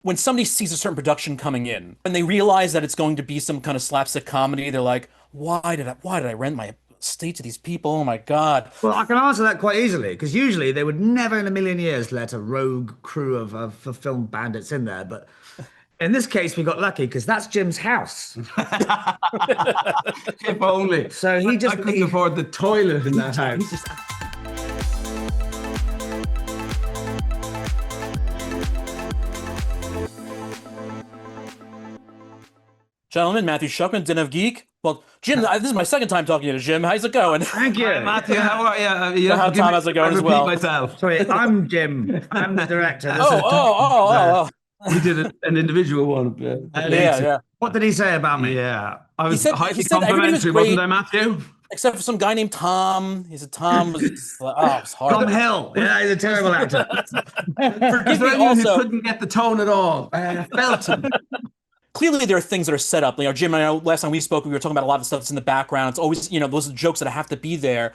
when somebody sees a certain production coming in and they realize that it's going to be some kind of slapstick comedy, they're like, why did I rent my estate to these people? Oh my God. Well, I can answer that quite easily because usually they would never in a million years let a rogue crew of film bandits in there. But in this case, we got lucky because that's Jim's house. If only. So I couldn't afford the toilet in that he house. just Gentlemen, Matthew Shuckman, Den of Geek. Well, Jim, this is my second time talking to you, Jim. How's it going? thank you. Hi, Matthew, how are you? You How forgive Tom, me how's it if going I as repeat well? myself. Sorry, I'm Jim. I'm the director. This Oh, is oh, oh, We did an individual one. oh. Yeah, yeah. what did he say about me? Yeah, I He was said he highly said everybody was complimentary, wasn't great I, Matthew? except for some guy named Tom. He said Tom was just like, oh, it was Tom horrible. Hill. Yeah, he's a terrible actor. Is Forgive there me anyone who also. couldn't get the tone at all? Felton. Clearly, there are things that are set up. Jim, I know last time we spoke, we were talking about a lot of stuff that's in the background. It's always, those are jokes that have to be there.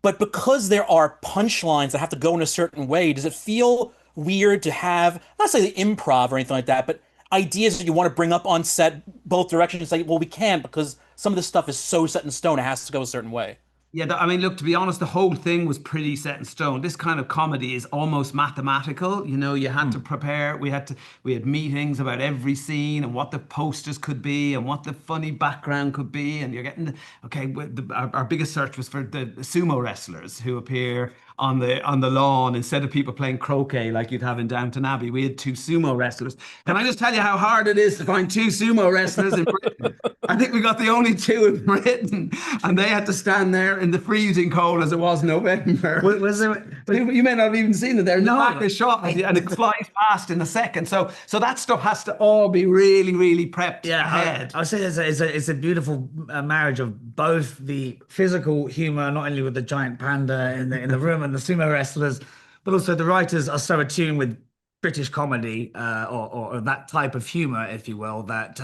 But because there are punchlines that have to go in a certain way, does it feel weird to have, not say the improv or anything like that, but ideas that you want to bring up on set both directions? Like, well, we can't because some of this stuff is so set in stone, it has to go a certain way. Yeah, I mean, look, to be honest, the whole thing was pretty set in stone. This kind of comedy is almost mathematical. You had to prepare. We had meetings about every scene and what the posters could be and what the funny background could be. And you're getting, okay, our biggest search was for the sumo wrestlers who appear on the lawn instead of people playing croquet like you'd have in Downton Abbey. We had two sumo wrestlers. Can I just tell you how hard it is to find two sumo wrestlers in Britain? I think we got the only two in Britain, and they had to stand there in the freezing cold as it was November. Was there? You may not have even seen it there. In the No. back is shot, and it flies past in a second. So that stuff has to all be really, really prepped Yeah, ahead. I would say it's a beautiful marriage of both the physical humor, not only with the giant panda in the room and the sumo wrestlers, but also the writers are so attuned with British comedy or that type of humor, if you will, that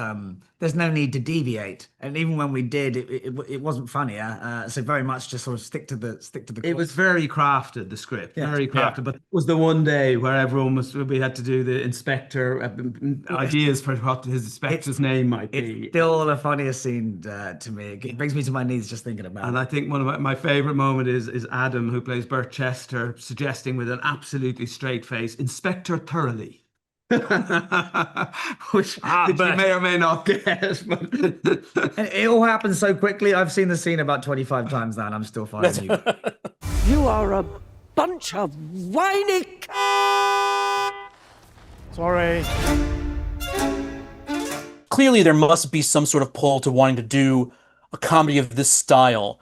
there's no need to deviate. And even when we did, it wasn't funnier. So very much just sort of stick to the It was very crafted, the script, Yeah. very Yeah. crafted. But it was the one day where we had to do the inspector ideas for what his inspector's name might be. It's still the funniest scene to me. It brings me to my knees just thinking about And it. I think one of my favorite moment is Adam, who plays Bert Chester, suggesting with an absolutely straight face, Inspector Thoroughly. which, which you Bert. may or may not get. But And it all happens so quickly. I've seen the scene about 25 times now, and I'm still finding you. You are a bunch of whiny. Sorry. Clearly, there must be some sort of pull to wanting to do a comedy of this style,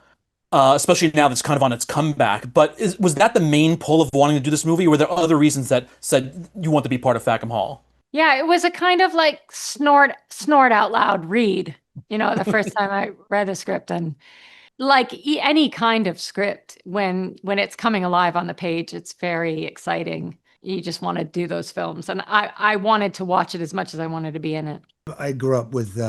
especially now that's kind of on its comeback. But was that the main pull of wanting to do this movie, or were there other reasons that said you want to be part of FACKHAM Hall? Yeah, it was a kind of like snort out loud read, the first time I read the script. And like any kind of script, when it's coming alive on the page, it's very exciting. You just want to do those films. And I wanted to watch it as much as I wanted to be in it. I grew up with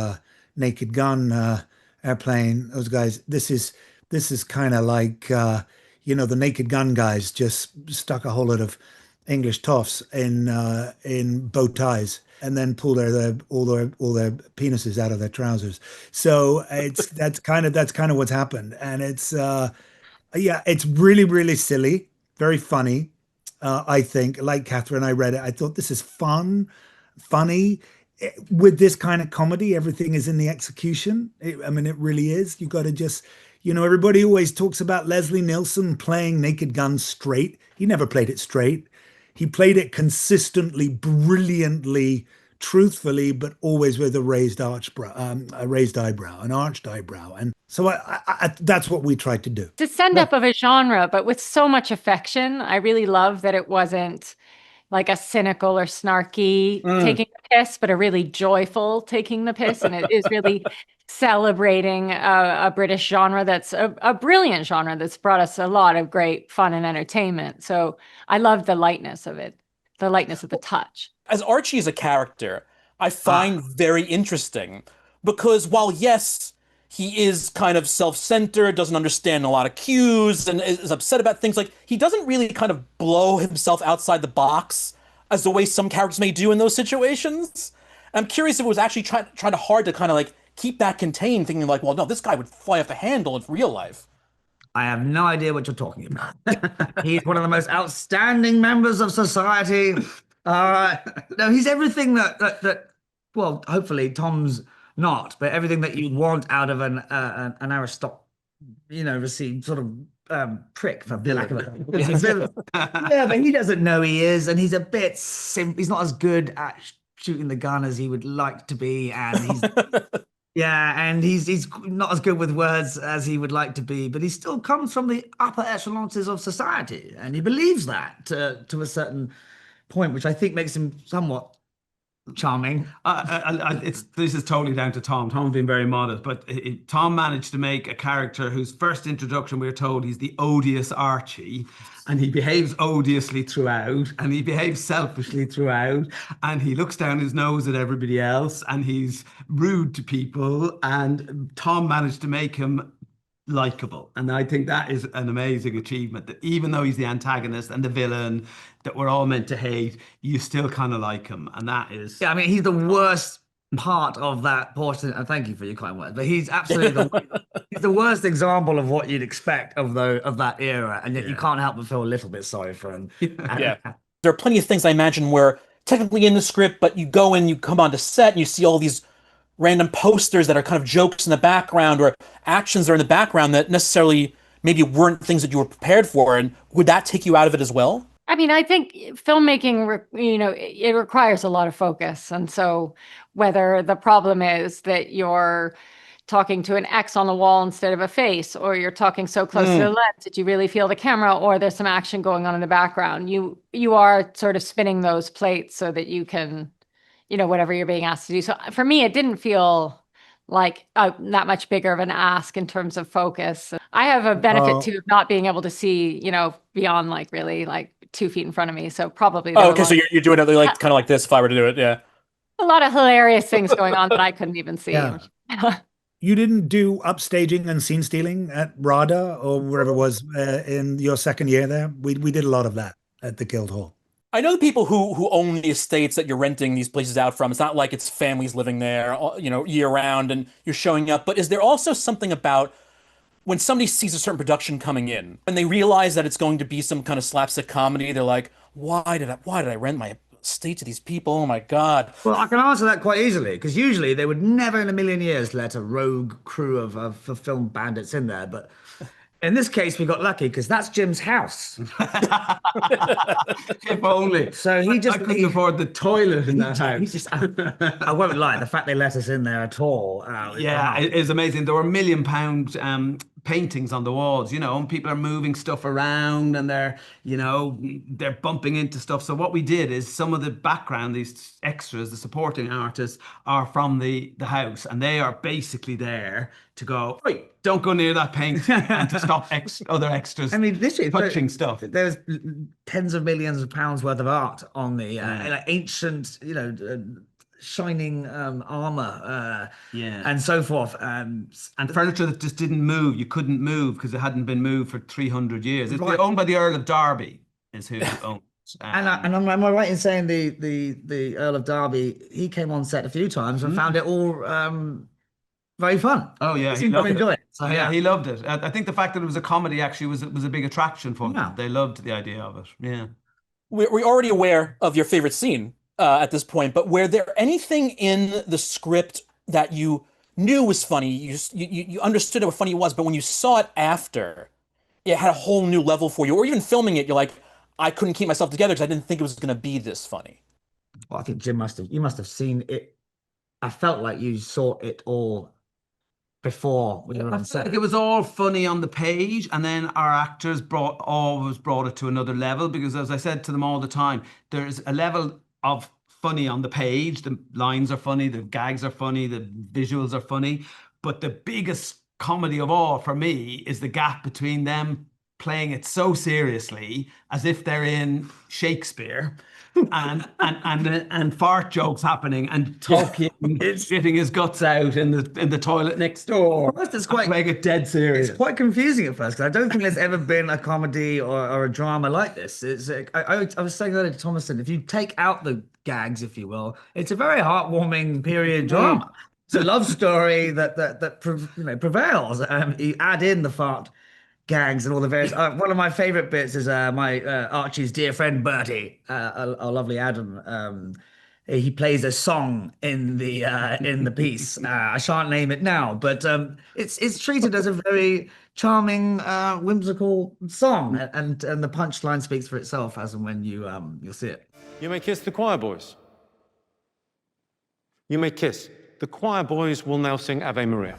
Naked Gun, Airplane, those guys. This is kind of like the Naked Gun guys just stuck a whole lot of English toffs in bow ties and then pulled all their penises out of their trousers. So that's kind of what's happened, and it's really really silly, very funny. I think, like Catherine, I read it. I thought this is funny. With this kind of comedy, everything is in the execution. I mean, it really is. You got to just, everybody always talks about Leslie Nielsen playing Naked Gun straight. He never played it straight. He played it consistently, brilliantly, truthfully, but always with a raised eyebrow, an arched eyebrow. And so that's what we tried to do. It's a send up of a genre, but with so much affection. I really love that it wasn't like a cynical or snarky taking the piss, but a really joyful taking the piss. And it is really celebrating a British genre that's a brilliant genre that's brought us a lot of great fun and entertainment. So I love the lightness of it, the lightness of the touch. As Archie is a character, I find very interesting because while, yes, he is kind of self-centered, doesn't understand a lot of cues, and is upset about things, like he doesn't really kind of blow himself outside the box. as the way some characters may do in those situations. I'm curious if it was actually trying hard to kind of like keep that contained, thinking like, well, no, this guy would fly off the handle in real life. I have no idea what you're talking about. He's one of the most outstanding members of society. No, he's everything that well, hopefully Tom's not, but everything that you'd want out of an received sort of prick, for lack of a yeah, but he doesn't know he is, and he's a bit he's not as good at shooting the gun as he would like to be, and he's he's not as good with words as he would like to be, but he still comes from the upper echelons of society, and he believes that to a certain point, which I think makes him somewhat charming. This is totally down to Tom. Tom's been very modest, but Tom managed to make a character whose first introduction, we're told he's the odious Archie, and he behaves odiously throughout, and he behaves selfishly throughout, and he looks down his nose at everybody else, and he's rude to people, and Tom managed to make him likable. And I think that is an amazing achievement, that even though he's the antagonist and the villain that we're all meant to hate, you still kind of like him. And that is, I mean, he's the worst part of that portion. And thank you for your kind words, but he's absolutely he's the worst example of what you'd expect of that era, and yet you can't help but feel a little bit sorry for him. Yeah, there are plenty of things I imagine where technically in the script, but you go in, you come onto set, and you see all these random posters that are kind of jokes in the background, or actions that are in the background that necessarily maybe weren't things that you were prepared for. And would that take you out of it as well? I mean, I think filmmaking, it requires a lot of focus. And so whether the problem is that you're talking to an X on the wall instead of a face, or you're talking so close to the lens that you really feel the camera, or there's some action going on in the background, you are sort of spinning those plates so that you can, whatever you're being asked to do. So for me, it didn't feel like that much bigger of an ask in terms of focus. I have a benefit too of not being able to see, beyond like really like 2 feet in front of me. So probably. Oh, okay. So you're doing it like kind of like this if I were to do it. Yeah. A lot of hilarious things going on that I couldn't even see. Yeah. You didn't do upstaging and scene stealing at RADA or wherever it was in your second year there? We did a lot of that at the Guildhall. I know the people who own the estates that you're renting these places out from. It's not like it's families living there, year round, and you're showing up. But is there also something about when somebody sees a certain production coming in and they realize that it's going to be some kind of slapstick comedy? They're like, why did I rent my estate to these people? Oh my God. Well, I can answer that quite easily, because usually they would never in a million years let a rogue crew of film bandits in there. But in this case, we got lucky because that's Jim's house. if only. So I couldn't afford the toilet in that house. I won't lie, the fact they let us in there at all. It is amazing. There were £1 million paintings on the walls, and people are moving stuff around, and they're bumping into stuff. So what we did is some of the background, these extras, the supporting artists, are from the house, and they are basically there to go, right, don't go near that paint, and to stop other extras. I mean, literally touching stuff. There's tens of millions of pounds worth of art on the ancient, shining armor, and so forth, and furniture that just didn't move. You couldn't move because it hadn't been moved for 300 years. It's owned by the Earl of Derby, is who owns. And am I right in saying the Earl of Derby, he came on set a few times and found it all very fun? Oh yeah, he loved it. So, yeah, he loved it. I think the fact that it was a comedy actually was a big attraction for them. They loved the idea of it. Yeah, we're already aware of your favorite scene at this point, but were there anything in the script that you knew was funny? You understood how funny it was, but when you saw it after, it had a whole new level for you, or even filming it, you're like, I couldn't keep myself together because I didn't think it was going to be this funny. Well, I think Jim you must have seen it. I felt like you saw it all before we were on set. Like it was all funny on the page, and then our actors always brought it to another level, because as I said to them all the time, there's a level of funny on the page. The lines are funny, the gags are funny, the visuals are funny, but the biggest comedy of all for me is the gap between them playing it so seriously as if they're in Shakespeare, and fart jokes happening, and Tolkien shitting his guts out in the toilet next door. First, it's quite playing it dead serious. It's quite confusing at first, because I don't think there's ever been a comedy or a drama like this. It's I was saying earlier to Thomason, if you take out the gags, if you will, it's a very heartwarming period drama. It's a love story that prevails. You add in the fart gags and all the various. One of my favorite bits is my Archie's dear friend Bertie, our lovely Adam. He plays a song in the piece. I shan't name it now, but it's treated as a very charming, whimsical song, and the punchline speaks for itself as and when you'll see it. You may kiss the choir boys. You may kiss. The choir boys will now sing Ave Maria.